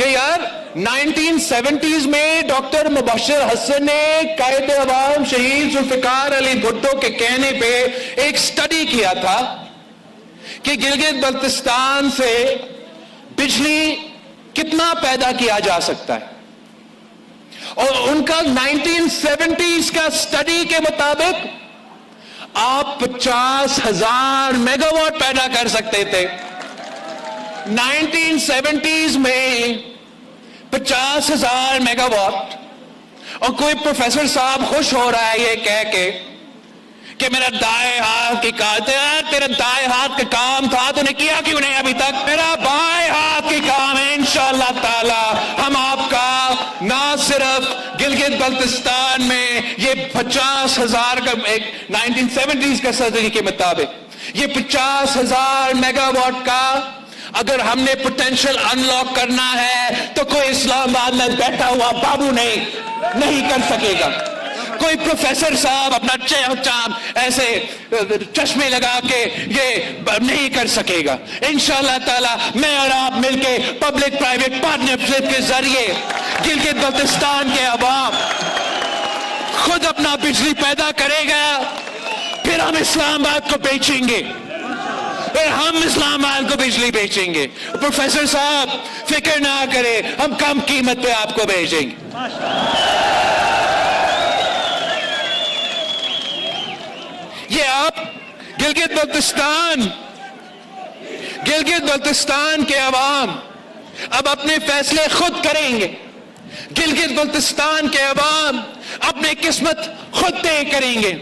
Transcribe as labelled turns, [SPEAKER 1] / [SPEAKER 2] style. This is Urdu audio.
[SPEAKER 1] کہ یار 1970s میں ڈاکٹر مبشر حسن نے قائد عوام شہید ذوالفقار علی بھٹو کے کہنے پہ ایک سٹڈی کیا تھا کہ گلگت بلتستان سے بجلی کتنا پیدا کیا جا سکتا ہے، اور ان کا 1970s کا سٹڈی کے مطابق آپ 50,000 میگا واٹ پیدا کر سکتے تھے۔ 1970s میں 50,000 میگا واٹ، اور کوئی پروفیسر صاحب خوش ہو رہا ہے یہ کہہ کے کہ میرا دائیں ہاتھ کی کام، تیرا دائیں ہاتھ کا کام تھا تو نے کیا کیوں نہیں ابھی تک؟ میرا بائیں ہاتھ کی کام ہے، انشاءاللہ تعالی ہم آپ کا نہ صرف گلگت بلتستان میں یہ 50,000 کا ایک 1970s کا سرجری کے مطابق یہ 50,000 میگا واٹ کا اگر ہم نے پوٹینشل انلاک کرنا ہے تو کوئی اسلام آباد میں بیٹھا ہوا بابو نہیں کر سکے گا، کوئی پروفیسر صاحب اپنا ایسے چشمے لگا کے یہ نہیں کر سکے گا۔ انشاءاللہ تعالی میں اور آپ مل کے پبلک پرائیویٹ پارٹنرشپ کے ذریعے گلگت بلتستان کے عوام خود اپنا بجلی پیدا کرے گا، پھر ہم اسلام آباد کو بیچیں گے، پھر ہم اسلام آباد کو بجلی بیچیں گے۔ پروفیسر صاحب فکر نہ کرے، ہم کم قیمت پہ آپ کو بیچیں گے۔ یہ آپ گلگت بلتستان کے عوام اب اپنے فیصلے خود کریں گے، گلگت بلتستان کے عوام اپنی قسمت خود طے کریں گے۔